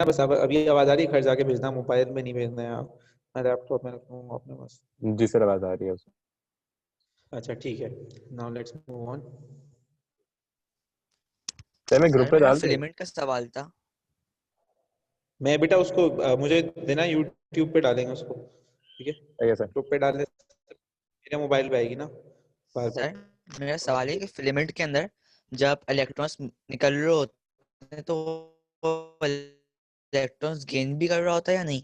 बस अब अभी आवाज आ रही है? घर जाके भेजना, मोबाइल में नहीं भेजना है आप। मैं लैपटॉप में रखूंगा अपने पास। जी सर, आवाज आ रही है। अच्छा ठीक है, now let's move on. Sir मैं ग्रुप सर पे मेरा डाल दूं? फिलामेंट का सवाल था। मैं बेटा उसको मुझे देना, यूट्यूब पे डालेंगे उसको, ठीक है? ठीक है सर। ग्रुप पे डालने से मेरे मोबाइल पे आएगी ना बार बार। सर मेरा सवाल है कि फिलामेंट के अंदर जब इलेक्ट्रॉन्स निकल रहे होते हैं तो इलेक्ट्रॉन्स गेन भी कर रहा होता है या नहीं?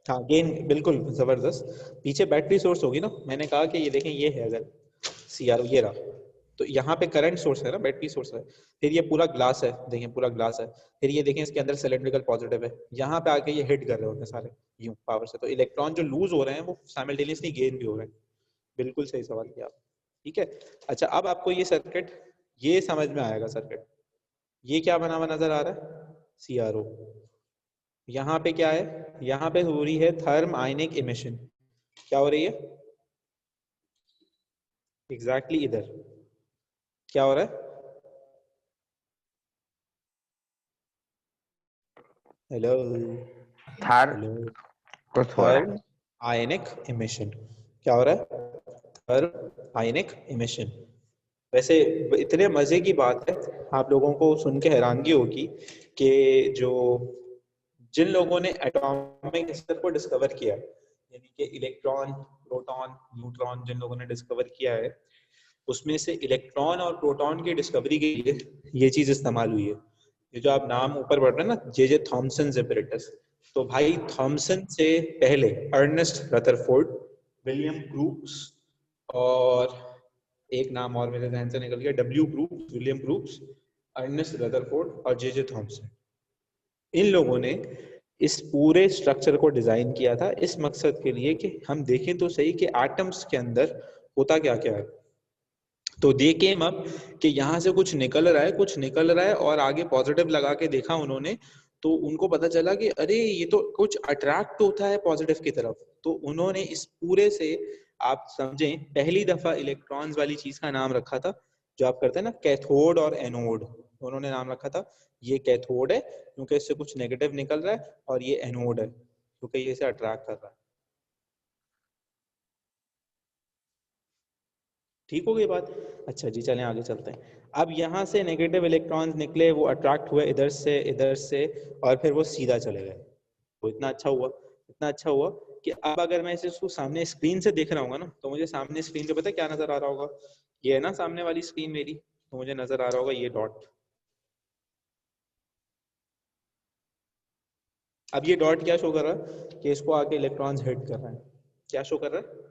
हाँ गेन, बिल्कुल जबरदस्त। पीछे बैटरी सोर्स होगी ना, मैंने कहा कि ये देखें, ये है अगर CRO, ये रहा, तो यहाँ पे करंट सोर्स है ना, बैटरी सोर्स है। फिर ये पूरा ग्लास है, देखें पूरा ग्लास है। फिर ये देखें इसके अंदर सिलेंड्रिकल पॉजिटिव है, यहाँ पे आके ये हिट कर रहे होते हैं सारे यूं पावर से, तो इलेक्ट्रॉन जो लूज हो रहे हैं वो साइमल्टेनियसली गेन भी हो रहे हैं। बिल्कुल सही सवाल किया आप, ठीक है। अच्छा अब आपको ये सर्किट, ये समझ में आएगा सर्किट। ये क्या बना हुआ नजर आ रहा है? CRO। यहाँ पे क्या है? यहाँ पे हो रही है थर्म आयनिक इमिशन। क्या हो रही है? एग्जैक्टली इधर क्या हो रहा है? हेलो थर हेलो। कुछ हो रहा है। थर्म आयनिक इमिशन। क्या हो रहा है? थर्म आयनिक इमिशन। वैसे इतने मजे की बात है, आप लोगों को सुन के हैरानगी होगी कि जो जिन लोगों ने एटॉमिक स्तर को डिस्कवर किया, यानी कि इलेक्ट्रॉन, प्रोटॉन, न्यूट्रॉन, जिन लोगों ने डिस्कवर किया है, उसमें से इलेक्ट्रॉन और प्रोटॉन की डिस्कवरी के लिए ये चीज इस्तेमाल हुई है। ये जो आप नाम ऊपर पढ़ रहे हैं ना, जे थॉमसन एपरेटस, तो भाई थॉमसन से पहले अर्नेस्ट रदरफोर्ड, विलियम क्रूक्स, और एक नाम और मेरे ध्यान से निकल गया, W Crookes, William Crookes, Ernest Rutherford और जे थॉमसन, इन लोगों ने इस पूरे स्ट्रक्चर को डिजाइन किया था इस मकसद के लिए कि हम देखें तो सही कि एटम्स के अंदर होता क्या क्या है। तो दे केम अप कि यहाँ से कुछ निकल रहा है, कुछ निकल रहा है, और आगे पॉजिटिव लगा के देखा उन्होंने, तो उनको पता चला कि अरे ये तो कुछ अट्रैक्ट होता है पॉजिटिव की तरफ। तो उन्होंने इस पूरे से, आप समझें, पहली दफा इलेक्ट्रॉन्स वाली चीज का नाम रखा था, जो आप करते हैं ना कैथोड और एनोड, उन्होंने नाम रखा था ये कैथोड है क्योंकि इससे कुछ नेगेटिव निकल रहा है, और ये एनोड है क्योंकि ये इसे अट्रैक्ट कर रहा है। ठीक हो गई बात? अच्छा जी, चलें आगे चलते हैं। अब यहाँ से नेगेटिव इलेक्ट्रॉन्स निकले, वो अट्रैक्ट हुए इधर से, और फिर वो सीधा चले गए। तो इतना अच्छा हुआ, इतना अच्छा हुआ कि अब अगर मैं इसे इसको सामने स्क्रीन से देख रहा हूँ ना, तो मुझे सामने स्क्रीन पे पता है क्या नजर आ रहा होगा? ये है ना सामने वाली स्क्रीन मेरी, तो मुझे नजर आ रहा होगा ये डॉट। अब ये डॉट क्या शो कर रहा है? कि इसको आके इलेक्ट्रॉन्स हिट कर रहे हैं। क्या शो कर रहा है?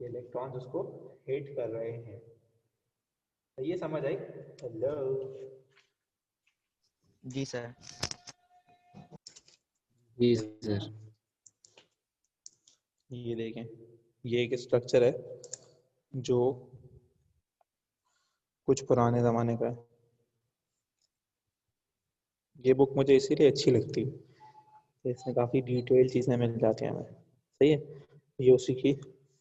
इलेक्ट्रॉन्स उसको हिट कर रहे हैं। ये समझ आई? हेलो जी सर। जी सर। ये देखें, ये एक स्ट्रक्चर है जो कुछ पुराने जमाने का है। ये बुक मुझे इसीलिए अच्छी लगती है, इसमें काफी डिटेल चीजें मिल जाती हैं हमें। सही है, ये उसी की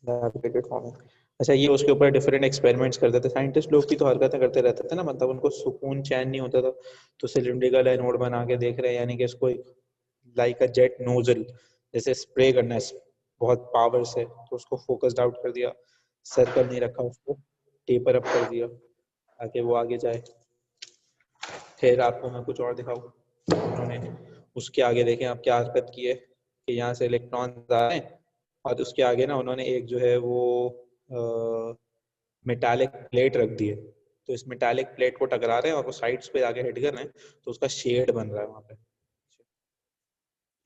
लैबोरेटेड फॉर्म है। अच्छा, ये उसके ऊपर डिफरेंट एक्सपेरिमेंट्स करते थे साइंटिस्ट लोग भी, तो हरकतें करते रहते थे ना, मतलब उनको सुकून चैन नहीं होता था। तो सिलिंड्रिकल एनोड बना के देख रहे हैं, यानी कि इसको एक लाइक अ जेट नोजल जैसे स्प्रे करना है बहुत पावर से, तो उसको फोकस्ड आउट कर दिया, सर्कल नहीं रखा, उसको टेपर अप कर दिया ताकि वो आगे जाए। फिर आपको मैं कुछ और दिखाऊं, उन्होंने उसके आगे देखें आप क्या हरकत की है कि यहाँ से इलेक्ट्रॉन आ रहे हैं, और उसके आगे ना उन्होंने एक जो है वो मेटालिक प्लेट रख दी है। तो इस मेटालिक प्लेट को टकरा रहे हैं और वो साइड्स पे आगे हिट कर रहे हैं, तो उसका शेड बन रहा है वहां पे।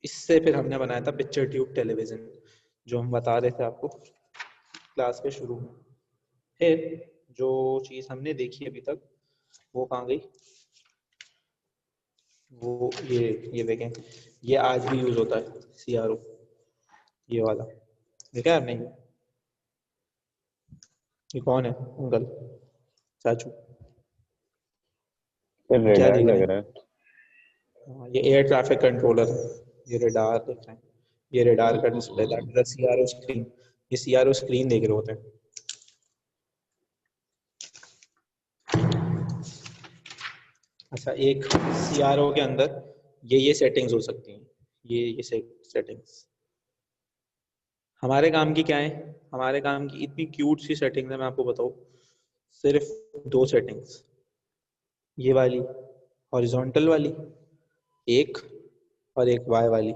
इससे फिर हमने बनाया था पिक्चर ट्यूब टेलीविजन, जो हम बता रहे थे आपको क्लास के शुरू में। फिर जो चीज हमने देखी अभी तक वो कहाँ गई? वो ये देखें, ये आज भी यूज होता है CRO, ये वाला देखा है आपने? ये कौन है अंकल, चाचू? क्या रेडार देख रहे लग हैं? रहा है। हाँ, ये एयर ट्रैफिक कंट्रोलर है। ये रेडार देख रहे हैं, ये रेडार का display, that is the CRO screen. ये CRO स्क्रीन देख रहे होते हैं। अच्छा, एक सीआरओ के अंदर ये सेटिंग्स हो सकती हैं, ये सेटिंग्स हमारे काम की क्या है? हमारे काम की इतनी क्यूट सी सेटिंग है, मैं आपको बताऊं, सिर्फ 2 सेटिंग्स, ये वाली हॉरिजॉन्टल वाली एक, और एक वाई वाली,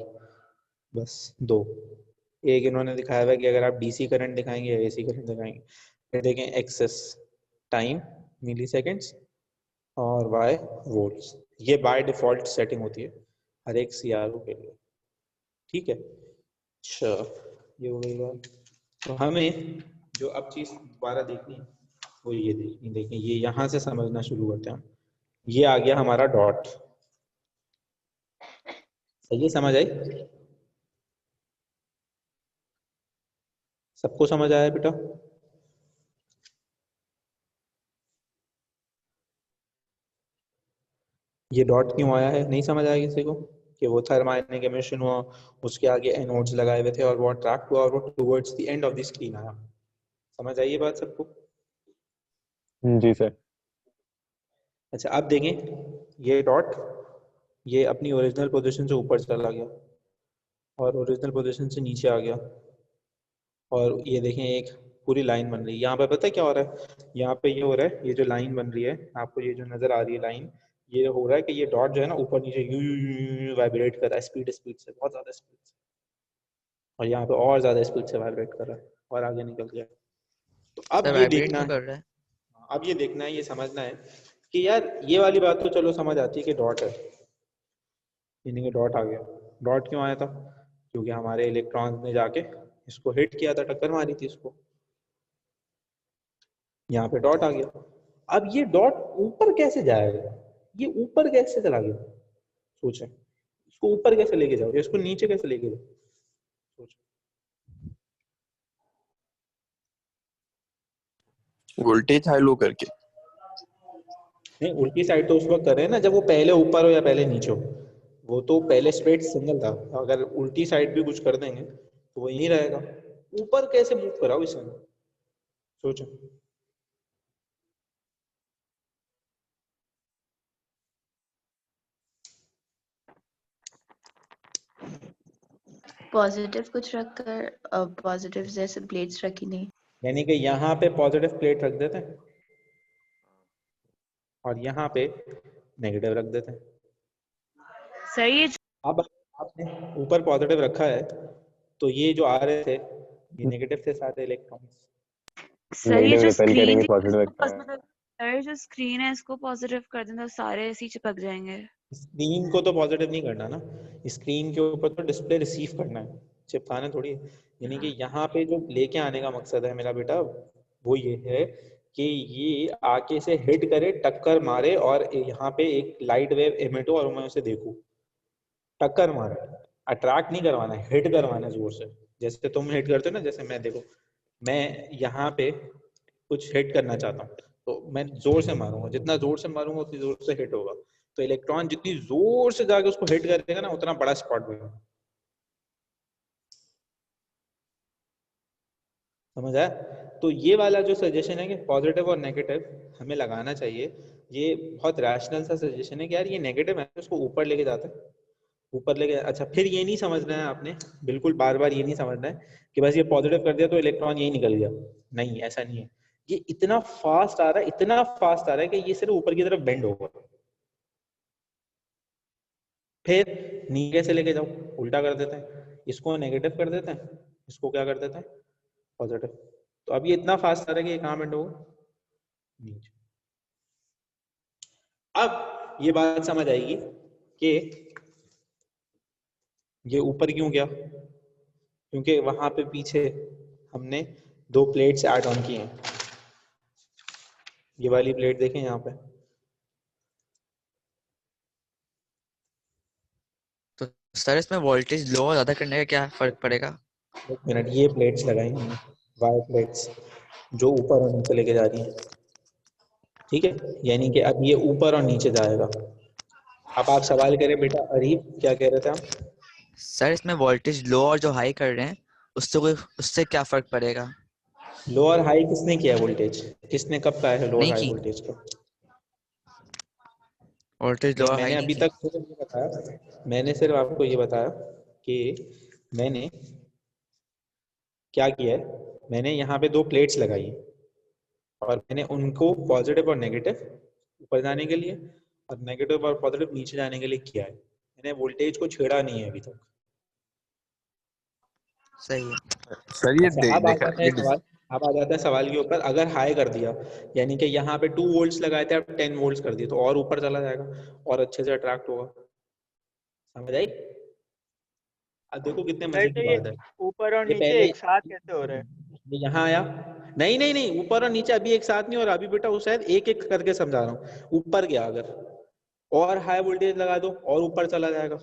बस 2। एक इन्होंने दिखाया हुआ है कि अगर आप डीसी करंट दिखाएंगे या एसी करंट दिखाएंगे, फिर देखें एक्सेस टाइम मिली सेकेंड्स और वाई वोल्ट्स, ये बाय डिफॉल्ट सेटिंग होती है हर एक सीआरओ के लिए, ठीक है। अच्छा, ये हो गई बात। तो हमें जो अब चीज दोबारा देखनी है वो ये देखनी, देखिए ये यहाँ से समझना शुरू करते हैं हम। ये आ गया हमारा डॉट, सही है, समझ आई? सबको समझ आया बेटा? ये डॉट क्यों आया है, नहीं समझ आया किसी को? कि वो थर्माइनिक एमिशन हुआ, उसके आगे एनोड्स लगाए हुए थे और वो अट्रैक्ट हुआ और वो towards the end of the screen आया। समझ आई ये बात सबको? जी सर। अच्छा, अब देखें ये डॉट, ये अपनी ओरिजिनल पोजीशन से ऊपर चला गया और ओरिजिनल पोजीशन से नीचे आ गया, और ये देखें एक पूरी लाइन बन रही है। यहाँ पे पता है क्या हो रहा है? यहाँ पे ये हो रहा है, ये जो लाइन बन रही है आपको, ये जो नजर आ रही है लाइन, ये हो रहा है कि ये डॉट जो है ना ऊपर नीचे यू वाइब्रेट कर रहा है, स्पीड से, बहुत ज्यादा स्पीड से, और यहाँ पे और ज्यादा स्पीड से वाइब्रेट कर रहा है और आगे निकल गया। तो अब सर ये वाइब्रेट देखना क्यों है, कर रहा है? अब ये देखना है, ये समझना है कि यार ये वाली बात तो चलो समझ आती है कि डॉट है, यानी कि डॉट आ गया। डॉट क्यों आया था? क्योंकि हमारे इलेक्ट्रॉन्स ने जाके इसको हिट किया था, टक्कर मारी थी इसको, यहाँ पे डॉट आ गया। अब ये डॉट ऊपर कैसे जाएगा? ये ऊपर कैसे चला गया? सोचें, इसको ऊपर कैसे लेके जाओ, इसको नीचे कैसे लेके जाओ, सोचो। वोल्टेज हाई लो करके। नहीं, उल्टी साइड तो उस वक्त कर रहे हैं ना जब वो पहले ऊपर हो या पहले नीचे हो, वो तो पहले स्ट्रेट सिग्नल था, अगर उल्टी साइड भी कुछ कर देंगे तो वो यहीं रहेगा। ऊपर कैसे मूव कराओ इसे, सोचो। पॉजिटिव कुछ रखकर, पॉजिटिव जैसे प्लेट्स रखी नहीं। यानी कि यहाँ पे पॉजिटिव प्लेट रख देते हैं और यहाँ पे नेगेटिव रख देते हैं। सही है। अब आपने ऊपर पॉजिटिव रखा है तो ये जो आ रहे थे ये नेगेटिव थे सारे इलेक्ट्रॉन्स। सही है, नेगेटिव जो रिपेल स्क्रीन करेंगे थी पॉजिटिव इसको रखना है। मतलब सर जो स्क्रीन है इसको पॉजिटिव कर दें तो सारे ऐसे ही चिपक जाएंगे। स्क्रीन को तो पॉजिटिव नहीं करना ना, स्क्रीन के ऊपर तो डिस्प्ले रिसीव करना है, चिपकाना थोड़ी है। यानी कि यहाँ पे जो लेके आने का मकसद है मेरा बेटा वो ये है कि ये आके से हिट करे, टक्कर मारे और यहाँ पे एक लाइट वेव एमिट हो और मैं उसे देखूं। टक्कर मारे, अट्रैक्ट नहीं करवाना है, हिट करवाना है जोर से, जैसे तुम हिट करते हो ना। जैसे मैं देखो, मैं यहाँ पे कुछ हिट करना चाहता हूँ तो मैं जोर से मारूंगा, जितना जोर से मारूंगा उतनी जोर से हिट होगा। तो इलेक्ट्रॉन जितनी जोर से जाके उसको हिट करेगा ना उतना बड़ा स्पॉट बनेगा। समझ आया? तो ये वाला जो सजेशन है कि पॉजिटिव और नेगेटिव हमें लगाना चाहिए, ये बहुत रैशनल सा सजेशन है कि यार ये नेगेटिव है उसको ऊपर लेके जाता है, ऊपर लेके। अच्छा, फिर ये नहीं समझना है आपने, बिल्कुल बार बार ये नहीं समझना है कि बस ये पॉजिटिव कर दिया तो इलेक्ट्रॉन यही निकल गया। नहीं, ऐसा नहीं है। ये इतना फास्ट आ रहा है, इतना फास्ट आ रहा है कि ये सिर्फ ऊपर की तरफ बेंड होगा। फिर नीचे से लेके जाओ, उल्टा कर देते हैं, इसको नेगेटिव कर देते हैं, इसको क्या कर देते हैं, पॉजिटिव। तो अब ये इतना फास्ट आ रहा है कि ये कहाँ बेंड होगा, नीचे। अब ये बात समझ आएगी कि ये ऊपर क्यों गया, क्योंकि वहां पे पीछे हमने 2 प्लेट्स ऐड ऑन की हैं। ये वाली प्लेट देखें यहाँ पे, तो सर इसमें वोल्टेज लो और ज्यादा करने का क्या फर्क पड़ेगा? एक मिनट, ये प्लेट्स लगाई हमने, वाई प्लेट्स जो ऊपर और नीचे लेके जा रही हैं, ठीक है। यानी कि अब ये ऊपर और नीचे जाएगा। अब आप सवाल करें बेटा, अरीब क्या कह रहे थे आप? सर इसमें वोल्टेज लो और जो हाई कर रहे हैं उससे क्या फर्क पड़ेगा? लो और हाई किसने किया वोल्टेज? किसने कब कहा है लो और नहीं हाई की। वोल्टेज का? वोल्टेज लो मैंने हाई अभी नहीं तक सिर्फ ये बताया, मैंने सिर्फ आपको ये बताया कि मैंने क्या किया है। मैंने यहाँ पे 2 प्लेट्स लगाई हैं और मैंने उनको पॉजिटिव और नेगेटिव ऊपर जाने के लिए और नेगेटिव और पॉजिटिव नीचे जाने के लिए किया है। मैंने वोल्टेज को छेड़ा नहीं है अभी तक। सही है। सर ये अच्छा, अब आ देखा जाता है सवाल, अब आ जाता है सवाल के ऊपर। अगर हाई कर दिया, यानी कि यहाँ पे 2 वोल्ट्स लगाए थे, अब 10 वोल्ट्स कर दिए, तो और ऊपर चला जाएगा और अच्छे से अट्रैक्ट होगा। समझ आई? अब देखो कितने सर मजे तो की ये बात है। ऊपर और ये नीचे पहले एक साथ कैसे हो रहा है? ये यहाँ आया, नहीं नहीं नहीं, ऊपर और नीचे अभी एक साथ नहीं हो रहा। अभी बेटा वो शायद एक एक करके समझा रहा हूँ। ऊपर गया अगर, और हाई वोल्टेज लगा दो और ऊपर चला जाएगा,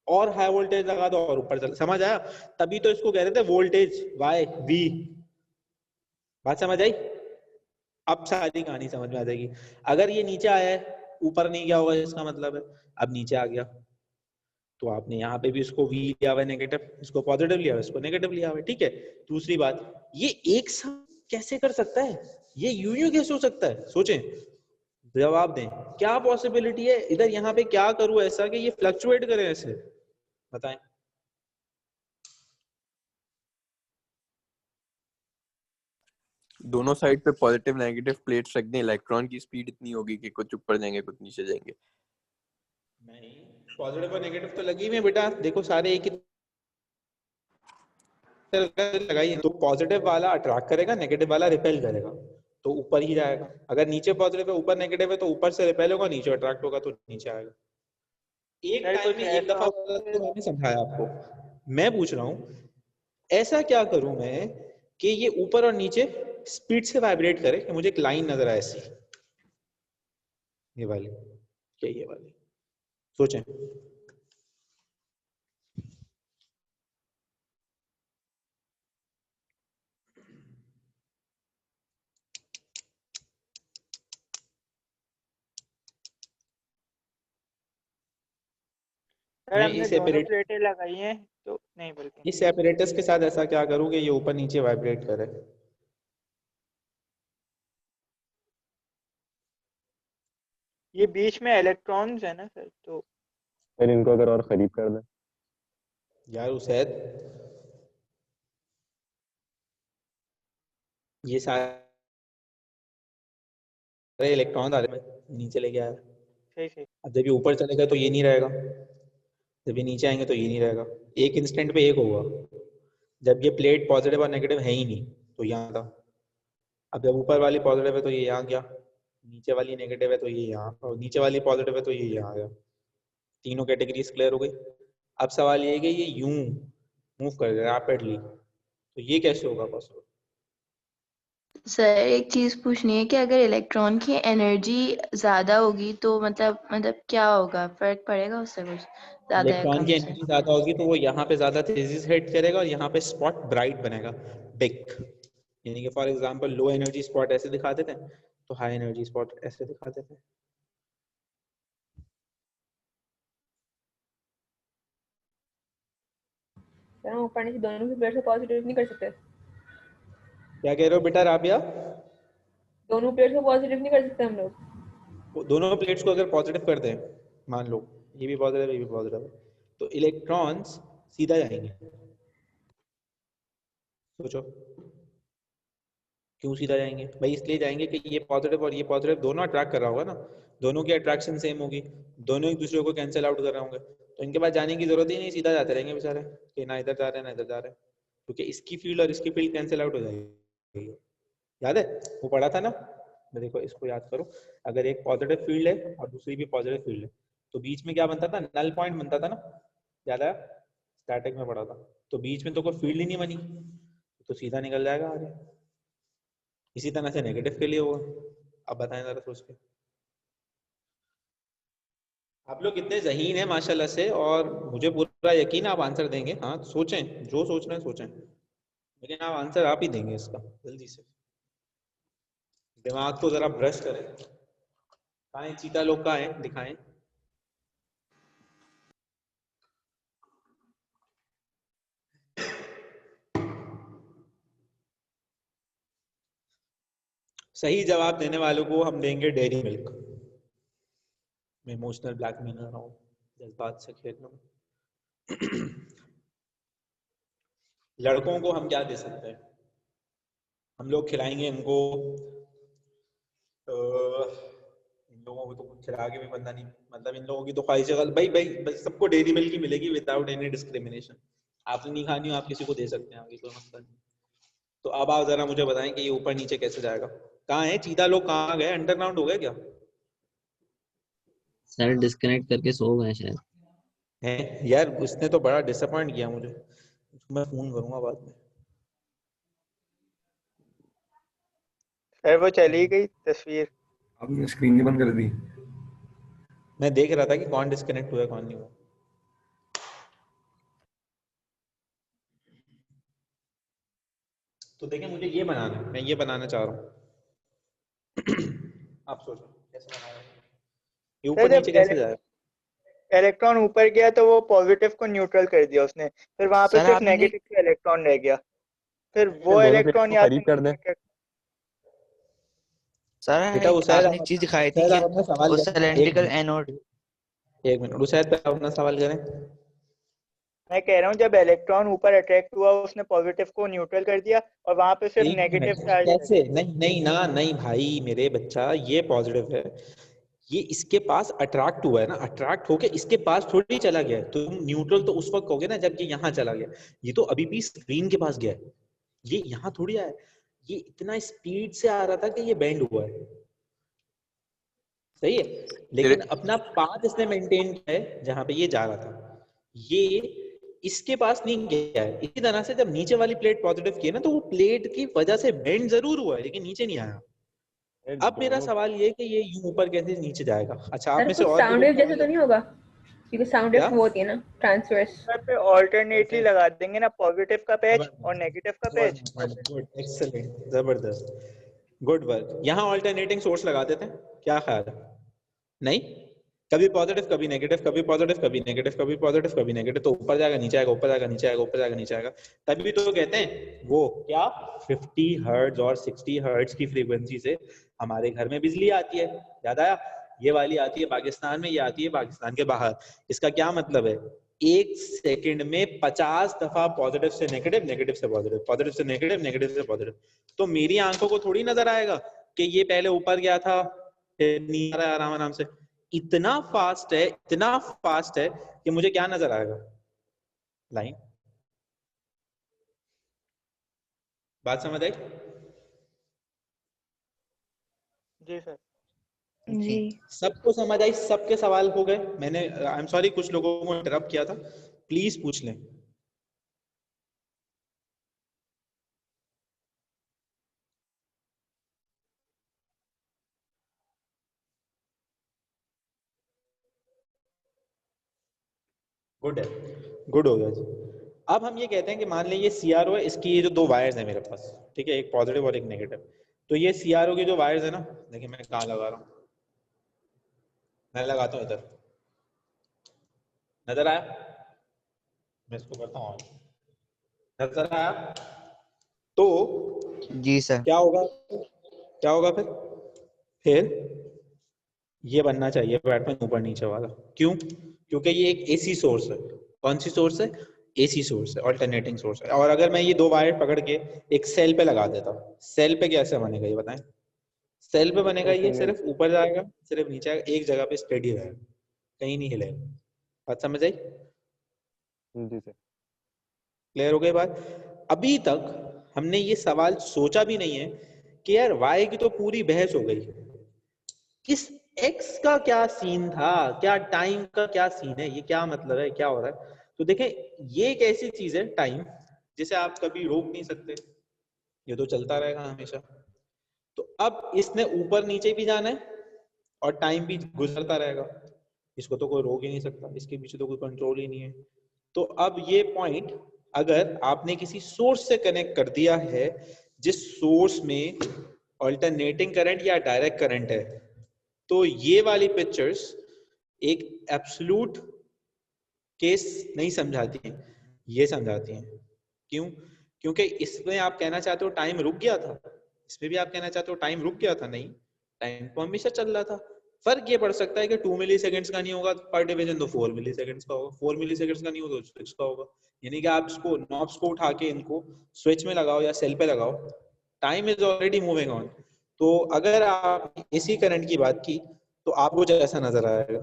और हाई वोल्टेज लगा दो और ऊपर चला। समझ आया? तभी तो इसको कह रहे थे वोल्टेज वाई वी। बात समझ आई? अब सारी कहानी समझ में आ जाएगी। अगर ये नीचे आया है, ऊपर नहीं गया होगा, इसका मतलब है अब नीचे आ गया, तो आपने यहाँ पे भी इसको V लिया हुआ है नेगेटिव, इसको पॉजिटिव लिया हुआ है, इसको नेगेटिव लिया हुआ है। ठीक है। दूसरी बात, ये एक साथ कैसे कर सकता है? ये यूं कैसे हो सकता है? सोचें, जवाब दें। क्या पॉसिबिलिटी है इधर? यहाँ पे क्या करूं ऐसा कि ये फ्लक्चुएट करे ऐसे? बताएं। दोनों साइड पे पॉजिटिव नेगेटिव प्लेट्स रख दें, इलेक्ट्रॉन की स्पीड इतनी होगी कि कुछ ऊपर जाएंगे कुछ नीचे जाएंगे। नहीं, पॉजिटिव और नेगेटिव तो लगी हुई है बेटा, देखो सारे एक ही तरह लगाई है। तो पॉजिटिव वाला अट्रैक्ट करेगा, नेगेटिव वाला रिपेल करेगा, तो ऊपर ही जाएगा। अगर नीचे पॉजिटिव है ऊपर नेगेटिव है, तो ऊपर से रिपेल होगा, नीचे अट्रैक्ट होगा तो नीचे आएगा। एक सर टाइम कुछ में एक ऐसा दफा होगा होगा कि तो मैंने समझाया आपको। मैं पूछ रहा हूँ, ऐसा क्या करूं मैं कि ये ऊपर और नीचे स्पीड से वाइब्रेट करे कि मुझे एक लाइन नजर आए ऐसी, ये वाली, क्या ये वाली? सोचें। सर मैं हमने दोनों प्लेटें लगाई हैं तो नहीं, बल्कि इस सेपरेटर्स के साथ ऐसा क्या करूं कि ये ऊपर नीचे वाइब्रेट करे? ये बीच में इलेक्ट्रॉन्स है ना सर, तो फिर इनको अगर और करीब कर दें। यार उसैद, ये सारे इलेक्ट्रॉन आ रहे हैं नीचे लेके आया। सही सही। अब जब ये ऊपर चलेगा तो ये नहीं रहेगा, जब ये नीचे आएंगे तो ये नहीं रहेगा। एक इंस्टेंट पे एक होगा। जब ये प्लेट पॉजिटिव और नेगेटिव है ही नहीं, तो यहाँ था। अब जब ऊपर वाली पॉजिटिव है तो ये यहाँ गया, नीचे वाली नेगेटिव है तो ये यहाँ, और नीचे वाली पॉजिटिव है तो ये यहाँ गया। तीनों कैटेगरीज क्लियर हो गई। अब सवाल ये है कि ये यूं मूव कर रहा है रैपिडली, तो ये कैसे होगा पॉसिबल? सर एक चीज पूछनी है कि अगर इलेक्ट्रॉन की एनर्जी ज्यादा होगी तो मतलब क्या होगा, फर्क पड़ेगा उससे कुछ, ज्यादा या इलेक्ट्रॉन कम की से? एनर्जी ज्यादा होगी तो वो यहाँ पे ज्यादा तेजी से हिट करेगा और यहाँ पे स्पॉट ब्राइट बनेगा, बिग। यानी कि for example low energy spot ऐसे दिखा देते हैं, तो हाई एनर्जी स्पॉट ऐसे दिखा देते हैं। सर हम ऊपर नीचे दोनों की प्लेट से पॉजिटिव नहीं कर सकते? क्या कह रहे हो बेटा राबिया? दोनों प्लेट को पॉजिटिव नहीं कर सकते हम लोग? दोनों प्लेट्स को अगर पॉजिटिव कर दें, मान लो ये भी पॉजिटिव ये भी पॉजिटिव है, तो इलेक्ट्रॉन्स सीधा जाएंगे। सोचो क्यों सीधा जाएंगे? भाई इसलिए जाएंगे कि ये पॉजिटिव और ये पॉजिटिव दोनों अट्रैक्ट कर रहा होगा ना, दोनों की अट्रैक्शन सेम होगी, दोनों एक दूसरे को कैंसिल आउट कर रहे होंगे, तो इनके पास जाने की जरूरत ही नहीं, सीधा जाते रहेंगे बेचारे, कि ना इधर जा रहे हैं ना इधर जा रहे हैं, क्योंकि इसकी फील्ड और इसकी फील्ड कैंसिल आउट हो जाएगी। याद है वो पढ़ा था ना? मैं देखो इसको याद करो, अगर एक पॉजिटिव फील्ड है और दूसरी भी पॉजिटिव फील्ड है, तो बीच में क्या बनता था? नल पॉइंट बनता था ना, याद है? स्टैटिक में पढ़ा था। तो बीच में तो कोई फील्ड ही नहीं बनी, तो सीधा निकल जाएगा आगे। इसी तरह से नेगेटिव के लिए होगा। अब बताएं जरा सोच के। आप लोग कितने ज़हीन हैं माशाल्लाह से, और मुझे पूरा यकीन आप आंसर देंगे। हाँ सोचें, जो सोच रहे हैं सोचें, लेकिन आप आंसर आप ही देंगे इसका। जल्दी से दिमाग को जरा ब्रश करें। कहाँ है चीता लोग? कहाँ है? दिखाएं। सही जवाब देने वालों को हम देंगे डेयरी मिल्क। मैं इमोशनल ब्लैकमेल कर रहा हूँ, जज्बात से खेल रहा हूँ। लड़कों को हम क्या दे सकते हैं? हम लोग खिलाएंगे इनको, इन लोगों को तो कुछ खिला के भी बंदा नहीं, मतलब इन लोगों की तो ख्वाहिश है भाई भाई बस सबको डेयरी मिल्क की मिलेगी विदाउट एनी डिस्क्रिमिनेशन। आपने नहीं खानी हो आप किसी को दे सकते हैं, आगे कोई मसला नहीं। तो अब आप जरा मुझे बताएं कि ये ऊपर नीचे कैसे जाएगा? कहाँ है चीता लोग, कहाँ गए? अंडरग्राउंड हो गए क्या? सर डिस्कनेक्ट करके सो गए शायद। है यार, उसने तो बड़ा डिसअपॉइंट किया मुझे, मैं फोन करूंगा बाद में। सर वो चली गई तस्वीर। आपने स्क्रीन बंद कर दी। मैं देख रहा था कि कौन डिस्कनेक्ट हुआ कौन नहीं हुआ। तो देखिए मुझे ये बनाना है, मैं ये बनाना चाह रहा हूँ। आप सोचो कैसे बनाना है? ये ऊपर नीचे कैसे जाएगा? इलेक्ट्रॉन ऊपर गया तो वो पॉजिटिव को न्यूट्रल कर दिया उसने, फिर वहां पे सर, सिर्फ आपने- नेगेटिव का इलेक्ट्रॉन रह गया, फिर वो दोनों इलेक्ट्रॉन प्लेट्स को करीब कर दें। सर बेटा उसाद आपने एक चीज दिखाई थी उसाद कि आप अपना सवाल वो करें। Cylindrical anode. एक मिनट उसाद पे आप अपना सवाल करें। मैं कह रहा हूँ जब इलेक्ट्रॉन ऊपर अट्रैक्ट हुआ उसने पॉजिटिव को न्यूट्रल कर दिया और वहां पे सिर्फ एक नेगेटिव मिनट, चार्ज रह कैसे? गया। नहीं नहीं ना, नहीं भाई मेरे बच्चा, ये पॉजिटिव है, ये इसके पास अट्रैक्ट हुआ है ना, अट्रैक्ट होके इसके पास थोड़ी चला गया है। तो न्यूट्रल तो उस वक्त हो गया ना जब ये यहाँ चला गया, ये तो अभी भी स्क्रीन के पास गया है, ये यहाँ थोड़ी आया, ये इतना स्पीड से आ रहा था कि ये बैंड हुआ है, सही है, लेकिन अपना पाथ इसने मेंटेन किया है जहां पे ये जा रहा था, ये इसके पास नहीं गया है। इसी तरह से जब नीचे वाली प्लेट पॉजिटिव की है ना, तो वो प्लेट की वजह से बेंड जरूर हुआ है लेकिन नीचे नहीं आया। अब मेरा सवाल ये कि ये यूं ऊपर कैसे नीचे जाएगा? अच्छा आप सर में से कुछ और साउंड वेव जैसे तो नहीं होगा, क्योंकि साउंड वेव क्या? वो होती है ना ट्रांसवर्स। पे ऑल्टरनेटली लगा देंगे ना, पॉजिटिव का पैच और नेगेटिव का पैच। गुड, एक्सीलेंट, जबरदस्त, गुड वर्क। यहाँ ऑल्टरनेटिंग सोर्स लगा देते हैं, क्या ख्याल है? नहीं, कभी पॉजिटिव कभी नेगेटिव, कभी पॉजिटिव कभी नेगेटिव, कभी पॉजिटिव कभी नेगेटिव, तो ऊपर जाएगा नीचे आएगा, ऊपर जाएगा नीचे आएगा, ऊपर जाएगा नीचे आएगा। तभी तो कहते हैं वो क्या 50 हर्ट्ज और 60 हर्ट्ज की फ्रीक्वेंसी से हमारे घर में बिजली आती है। याद आया? ये वाली आती है पाकिस्तान में, ये आती है पाकिस्तान के बाहर। इसका क्या मतलब है? एक सेकंड में 50 दफा पॉजिटिव से नेगेटिव, नेगेटिव से पॉजिटिव, पॉजिटिव से नेगेटिव, नेगेटिव से पॉजिटिव। तो मेरी आंखों को थोड़ी नजर आएगा कि ये पहले ऊपर गया था फिर नीचे आ रहा है आराम आराम से। इतना फास्ट है, इतना फास्ट है कि मुझे क्या नजर आएगा? लाइन। बात समझ आई? जी सर। जी सबको समझ आई? सबके सवाल हो गए? मैंने आई एम सॉरी कुछ लोगों को इंटरप्ट किया था, प्लीज पूछ लें। गुड है, गुड हो गया जी। अब हम ये कहते हैं कि मान लें ये CRO है, इसकी ये जो दो वायर्स है मेरे पास, ठीक है, एक पॉजिटिव और एक नेगेटिव। तो ये CRO की जो वायर्स है ना, देखिए मैं कहाँ लगा रहा हूँ, मैं लगाता हूँ इधर, नजर आया? मैं इसको करता हूँ, नजर आया? तो जी सर। क्या होगा? क्या होगा फिर ये बनना चाहिए पैटर्न ऊपर नीचे वाला। क्यों? क्योंकि ये एक AC सोर्स है। कौन सी सोर्स है? AC सोर्स है, अल्टरनेटिंग सोर्स है। और अगर मैं ये दो वायर पकड़ के एक सेल पे लगा देता हूँ, सेल पे कैसे बनेगा ये बताएं? सेल पे बनेगा ये सिर्फ ऊपर जाएगा, सिर्फ नीचे आएगा, एक जगह पे स्टेडी रहेगा, कहीं नहीं हिलेगा। बात समझ आई? जी सर। क्लियर हो गई बात? अभी तक हमने ये सवाल सोचा भी नहीं है कि यार वाई की तो पूरी बहस हो गई, इस एक्स का क्या सीन था, क्या टाइम का क्या सीन है, ये क्या मतलब है, क्या हो रहा है? तो देखें ये एक ऐसी चीज है टाइम, जिसे आप कभी रोक नहीं सकते, ये तो चलता रहेगा हमेशा। तो अब इसने ऊपर नीचे भी जाना है और टाइम भी गुजरता रहेगा, इसको तो कोई रोक ही नहीं सकता, इसके पीछे तो कोई कंट्रोल ही नहीं है। तो अब ये पॉइंट अगर आपने किसी सोर्स से कनेक्ट कर दिया है, जिस सोर्स में अल्टरनेटिंग करंट या डायरेक्ट करंट है, तो ये वाली पिक्चर्स एक एब्सोल्यूट केस नहीं समझाती हैं, ये समझाती हैं। क्यों? क्योंकि इसमें आप कहना चाहते हो टाइम रुक गया था, इसमें भी आप कहना चाहते हो टाइम रुक गया था, नहीं, टाइम तो हमेशा चल रहा था। फर्क ये पड़ सकता है कि 2 मिली सेकेंड्स का नहीं होगा पर डिवीजन, तो 4 मिली सेकेंड्स का होगा, 4 मिली सेकेंड्स का नहीं होगा तो 6 का होगा। यानी कि आप इसको नॉब्स को उठा के इनको स्विच में लगाओ या सेल पे लगाओ, time is already moving on. तो अगर आप इसी करंट की बात की तो आपको ऐसा नजर आएगा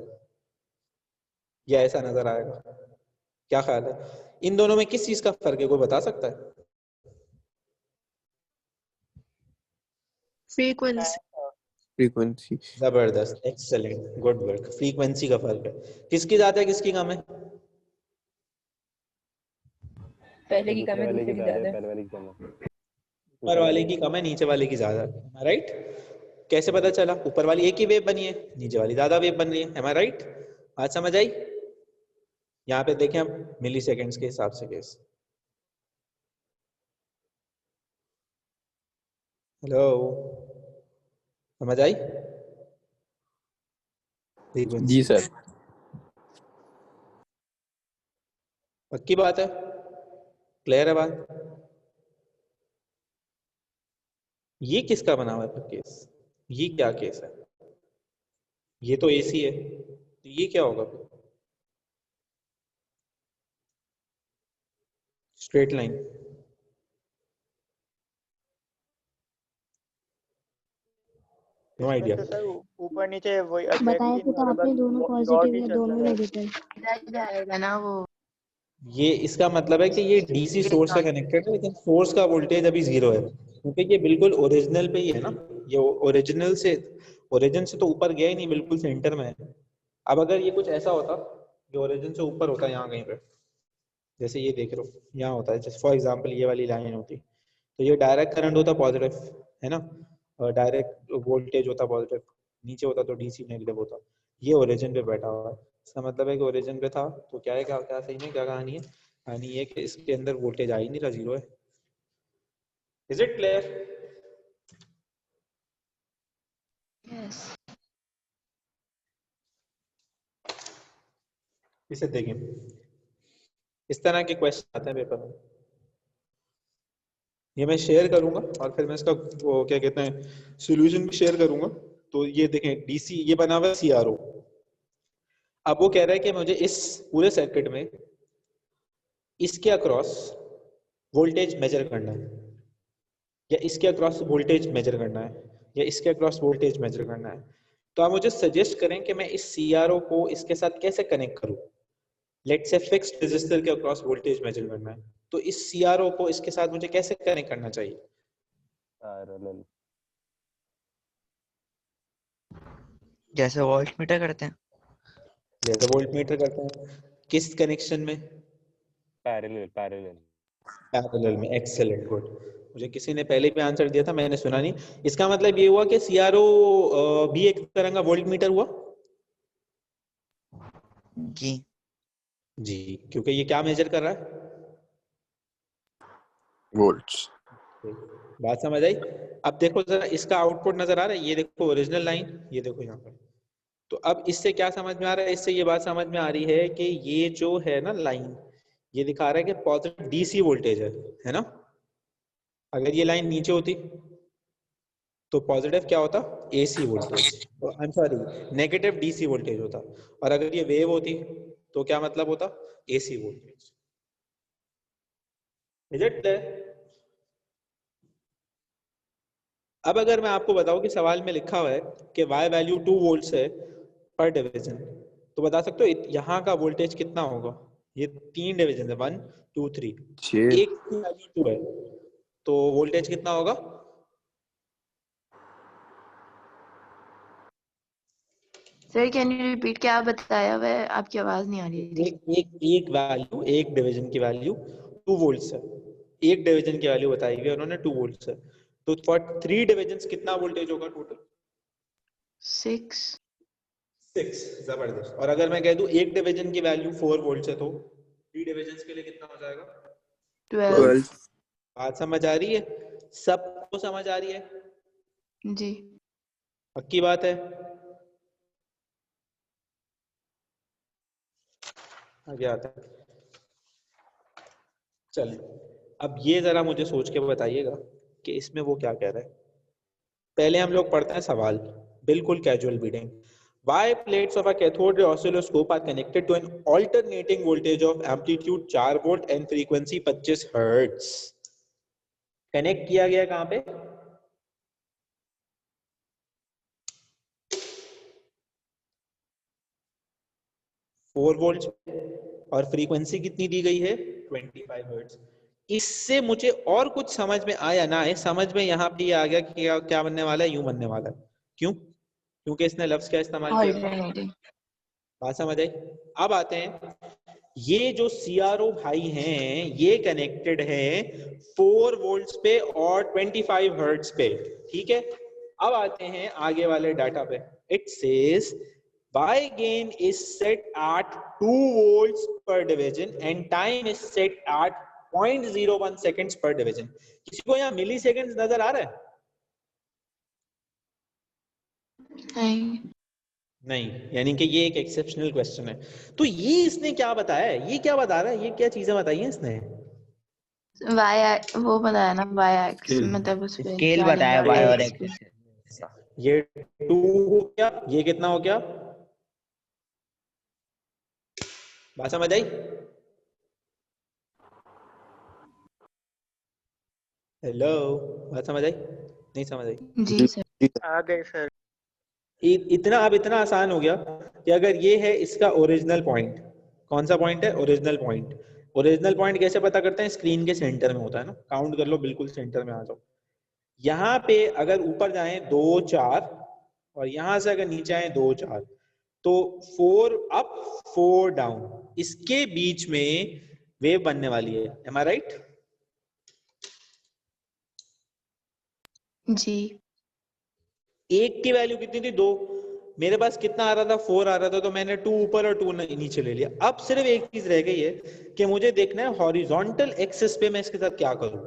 या ऐसा नजर आएगा, क्या ख्याल है? इन दोनों में किस चीज का फर्क है, कोई बता सकता है? फ्रीक्वेंसी। फ्रीक्वेंसी। जबरदस्त, एक्सेलेंट, गुड वर्क। फ्रीक्वेंसी का फर्क है, किसकी ज्यादा है किसकी कम है? पहले की कम है, दूसरे की ज्यादा है। पहले वाली की कम है। ऊपर वाले की कम है, नीचे वाले की ज्यादा है, राइट? कैसे पता चला? ऊपर वाली एक ही वेव बनी है, नीचे वाली ज्यादा वेव बन रही है, एम आई राइट? बात समझ आई? यहाँ पे देखें हम मिली सेकेंड्स के हिसाब से केस। हेलो, समझ आई? जी सर। पक्की बात है? क्लियर है बात? ये किसका बना हुआ है फिर केस? ये क्या केस है? ये तो एसी है, तो ये क्या होगा फिर? Straight line. No idea. तो सर ऊपर नीचे वही बताया तो था आपने, दोनों पॉजिटिव या दोनों नेगेटिव। जाएगा ना वो। ये इसका मतलब है कि ये डीसी सोर्स से कनेक्टेड है, लेकिन सोर्स का वोल्टेज अभी 0 है, क्योंकि ये बिल्कुल ओरिजिनल पे ही है ना। ये ओरिजिन से तो ऊपर गया ही नहीं, बिल्कुल सेंटर में है। अब अगर ये कुछ ऐसा होता, ये ओरिजिन से ऊपर होता यहाँ कहीं पे, जैसे ये देख रहे हो यहाँ होता है, जैसे फॉर एग्जांपल ये वाली लाइन होती, तो ये डायरेक्ट करंट होता पॉजिटिव, है ना, और डायरेक्ट वोल्टेज होता पॉजिटिव, नीचे होता तो डीसी नेगेटिव होता। ये ओरिजिन पे बैठा हुआ है, इसका मतलब है कि ओरिजिन पे था, तो क्या है, क्या सही में क्या कहानी है? कहानी ये कि इसके अंदर वोल्टेज आ ही नहीं रहा, 0 है। Is it clear? यस। इसे देखें, इस तरह के क्वेश्चन आते हैं पेपर में, ये मैं शेयर करूंगा और फिर मैं इसका वो क्या कहते हैं सॉल्यूशन भी शेयर करूंगा। तो ये देखें, डीसी ये बना हुआ है सीआरओ। अब वो कह रहा है कि मुझे इस पूरे सर्किट में इसके अक्रॉस वोल्टेज मेजर करना है, या इसके अक्रॉस वोल्टेज मेजर करना है, या इसके अक्रॉस वोल्टेज मेजर करना है। तो आप मुझे सजेस्ट करें कि मैं इस सीआरओ को इसके साथ कैसे कनेक्ट करूं। लेट्स से फिक्स्ड रेजिस्टर के अक्रॉस वोल्टेज मेजर करना है, तो इस सीआरओ को इसके साथ मुझे कैसे कनेक्ट करना चाहिए? पैरेलल। जैसे वोल्ट मीटर करते हैं। जैसे वोल्ट मीटर करते हैं, किस कनेक्शन में? पैरेलल। पैरेलल में। Excellent, good. मुझे किसी ने पहले भी आंसर दिया था, मैंने सुना नहीं। इसका मतलब ये हुआ कि सीआरओ भी एक तरह का वोल्ट मीटर हुआ। जी जी, क्योंकि ये क्या मेजर कर रहा है? वोल्ट्स। बात समझ आई? अब देखो जरा, इसका आउटपुट नजर आ रहा है, ये देखो ओरिजिनल लाइन, ये देखो यहाँ पर। तो अब इससे क्या समझ में आ रहा है? इससे ये बात समझ में आ रही है कि ये जो है ना लाइन, ये दिखा रहा है कि पॉजिटिव डीसी वोल्टेज है ना। अगर ये लाइन नीचे होती तो पॉजिटिव क्या होता? AC voltage, I am sorry negative DC voltage होता। और अगर ये वेव होती तो क्या मतलब होता? AC voltage. Is it clear? अब अगर मैं आपको बताऊं कि सवाल में लिखा हुआ है कि y वैल्यू 2 वोल्ट्स है पर डिवीजन, तो बता सकते हो यहाँ का वोल्टेज कितना होगा? ये 3 डिवीजन है, 1 2 3, एक की वैल्यू 2 है, तो वोल्टेज कितना होगा? सर कैन यू रिपीट, क्या बताया हुआ है? आपकी आवाज नहीं आ रही थी। एक वैल्यू, एक डिवीजन की वैल्यू 2 वोल्ट्स है, एक डिवीजन की वैल्यू बताई हुई है उन्होंने 2 वोल्ट्स है, तो फॉर 3 डिवीजंस कितना वोल्टेज होगा टोटल? 6। जबरदस्त। और अगर मैं कह दूं एक डिवीजन की वैल्यू 4 वोल्ट्स है, तो 3 डिवीजंस के लिए कितना हो जाएगा? 12। बात समझ आ रही है? सबको समझ आ रही है? जी पक्की बात है? आगे आता है। चलिए, अब ये जरा मुझे सोच के बताइएगा कि इसमें वो क्या कह रहा है। पहले हम लोग पढ़ते हैं सवाल, बिल्कुल casual reading. Why plates of a cathode ray oscilloscope are connected to an alternating voltage of amplitude 4 volt and frequency 25 hertz? Connect किया गया कहां पे? 4 वोल्ट और फ्रीक्वेंसी कितनी दी गई है? 25 हर्ट्ज। इससे मुझे और कुछ समझ में आया ना आए, समझ में यहाँ पे आ गया कि क्या बनने वाला है, यूं बनने वाला है। क्यों? क्योंकि इसने लफ्ज क्या इस्तेमाल किया? बात समझ आई? अब आते हैं, ये जो सीआरओ भाई हैं ये कनेक्टेड है 4 वोल्ट्स पे और 25 हर्ट्ज पे, ठीक है। अब आते हैं आगे वाले डाटा पे। It says Y gain is set at 2 volts per division and time is set at 0.01 seconds per division. किसी को यहाँ मिली सेकेंड नजर आ रहा है? नहीं, यानी कि ये एक एक्सेप्शनल क्वेश्चन है। तो ये इसने क्या बताया है? ये क्या बता रहा है? ये क्या चीजें बताई हैं इसने? वो बताया ना, y एक्सिस मतलब उस पे स्केल बताया y और एक्सिस। ये 2 हो गया, ये कितना हो गया? बात समझ आई? हेलो, बात समझ आई? नहीं समझ आई? जी सर। आ गए सर। इतना अब इतना आसान हो गया कि अगर ये है इसका ओरिजिनल पॉइंट, कौन सा पॉइंट है? Original point. ओरिजिनल पॉइंट कैसे पता करते हैं? स्क्रीन के सेंटर में होता है ना, काउंट कर लो, बिल्कुल सेंटर में आ जाओ। यहाँ पे अगर ऊपर जाएं 2 4 और यहां से अगर नीचे आए 2 4, तो 4 अप 4 डाउन, इसके बीच में वेव बनने वाली है। एम आई राइट? जी। एक की वैल्यू कितनी थी? 2। मेरे पास कितना आ रहा था? 4 आ रहा था, तो मैंने 2 ऊपर और 2 नीचे ले लिया। अब सिर्फ एक चीज रह गई है कि मुझे देखना है हॉरिजॉन्टल एक्सिस पे मैं इसके साथ क्या करूं।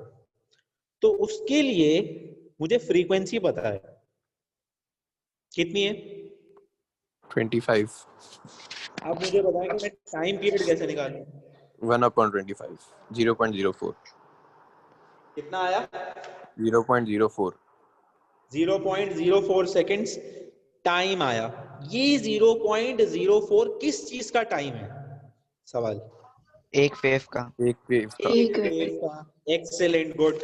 तो उसके लिए मुझे फ्रीक्वेंसी पता है, कितनी है? 25। अब मुझे बताएं कि मैं टाइम पीरियड कैसे निकालूं? 1/25, 0.04। कितना आया? 0.04। 0.04 सेकेंड्स टाइम आया। ये 0.04 किस चीज का टाइम है? सवाल। एक वेव का। एक वेव का। एक वेव का। Excellent, good.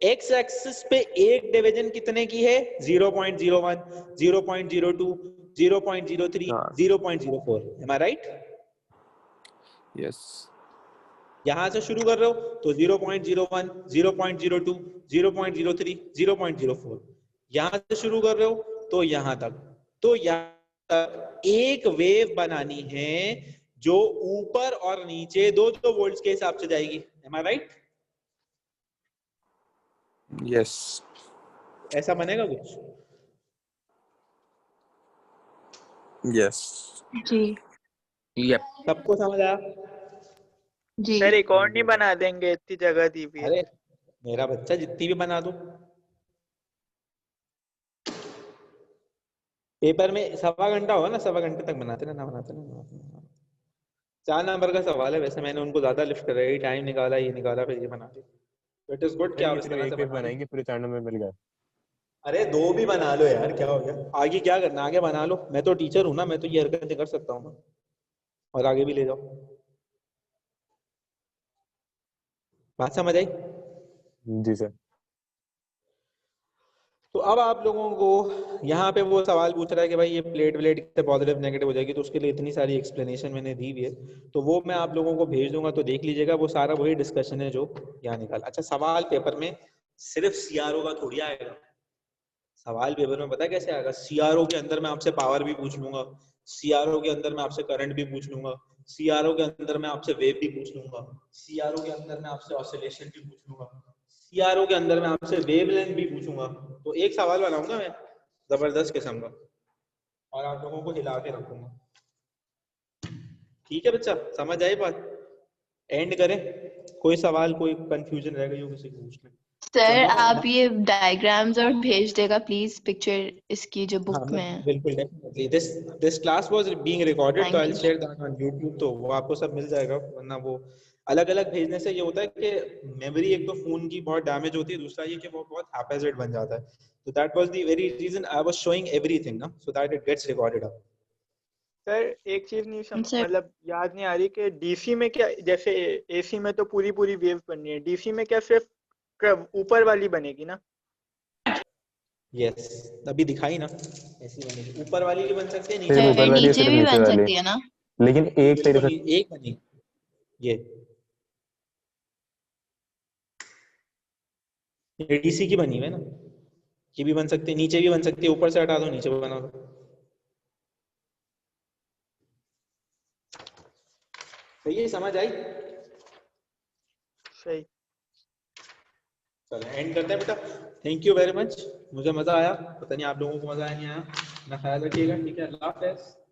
एक्स एक्सिस पे एक डिवीजन कितने की है? 0.01, 0.02, 0.03, 0.04। एम आई राइट? यस। यहां से शुरू कर रहे हो तो 0.01, 0.02, 0.03, 0.04। यहां से शुरू कर रहे हो तो यहां तक। तो यहां तक एक वेव बनानी है जो ऊपर और नीचे 2-2 वोल्ट्स के हिसाब से जाएगी। एम आई राइट? यस। ऐसा बनेगा कुछ? यस। जी। यप। सबको समझ आया? जी। सर एक और नहीं बना देंगे? इतनी जगह दी हुई है। अरे मेरा बच्चा, जितनी भी बना दो। पेपर में 1.25 घंटा होगा ना, 1.25 घंटे तक बनाते ना बनाते ना। 4 नंबर का सवाल है, वैसे मैंने उनको ज्यादा लिफ्ट कर रही, टाइम निकाला, ये निकाला, फिर ये बना दिया। It is good. क्या इस तरह से बनाएंगे, पूरे 4 नंबर मिल गए। अरे 2 भी बना लो यार, क्या हो गया? आगे क्या करना? आगे बना लो। मैं तो टीचर हूं ना, मैं तो ये हरकतें कर सकता हूँ ना, और आगे भी ले जाओ। बात समझ आई? जी सर। तो अब आप लोगों को यहाँ पे वो सवाल पूछ रहा है कि भाई ये प्लेट व्लेट से पॉजिटिव नेगेटिव हो जाएगी, तो उसके लिए इतनी सारी एक्सप्लेनेशन मैंने दी हुई है, तो वो मैं आप लोगों को भेज दूंगा, तो देख लीजिएगा। वो सारा वही डिस्कशन है जो यहाँ निकाला। अच्छा, सवाल पेपर में सिर्फ सीआरओ का थोड़ी आएगा। सवाल पेपर में पता कैसे आएगा? सीआरओ के अंदर मैं आपसे पावर भी पूछ लूंगा, सीआरओ के अंदर मैं आपसे करंट भी पूछ लूंगा, सीआरओ के अंदर मैं आपसे वेव भी पूछ लूंगा, सीआरओ के अंदर मैं आपसे ऑसिलेशन भी पूछ लूंगा, सीआरओ के अंदर मैं आपसे वेवलेंथ भी पूछूंगा। तो एक सवाल बनाऊंगा मैं जबरदस्त किस्म का, और आप लोगों को हिला के रखूंगा। ठीक है बच्चा, समझ आई बात? एंड करें? कोई सवाल, कोई कंफ्यूजन रह गई हो किसी को पूछ लें। सर आप ये डायग्राम्स और भेज देगा प्लीज, पिक्चर इसकी जो बुक में है। बिल्कुल, definitely. This class was being recorded, तो I will share that on YouTube, तो वो आपको सब मिल जाएगा। वरना वो अलग अलग भेजने से ये होता है कि मेमोरी एक तो फोन की बहुत डैमेज होती है, दूसरा ये कि वो बहुत हैपेजेड बन जाता है। तो that was the very reason I was showing everything ना, so that it gets recorded up. Sir एक चीज नहीं सर मतलब याद नहीं आ रही कि डीसी में क्या, जैसे एसी में तो पूरी पूरी वेव बननी है, डीसी में क्या सिर्फ ऊपर वाली बनेगी ना? यस, अभी दिखाई ना, ऐसी बनेगी। ऊपर वाली भी बन सकती है, नीचे सिर्फ वाली ऊपर वाली है, नीचे सिर्फ भी नीचे बन वाली, सकती है ना? लेकिन एक तेरे से एक बनी ये डीसी की बनी हुई है ना, ये भी बन सकती है, नीचे भी बन सकती है, ऊपर से हटा दो नीचे बना दो। सही है, समझ आई? सही। चलो एंड करते हैं बेटा। थैंक यू वेरी मच, मुझे मजा आया, पता नहीं आप लोगों को मजा आया नहीं आया। अपना ख्याल रखिएगा, ठीक है, अल्लाह हाफ़िज़।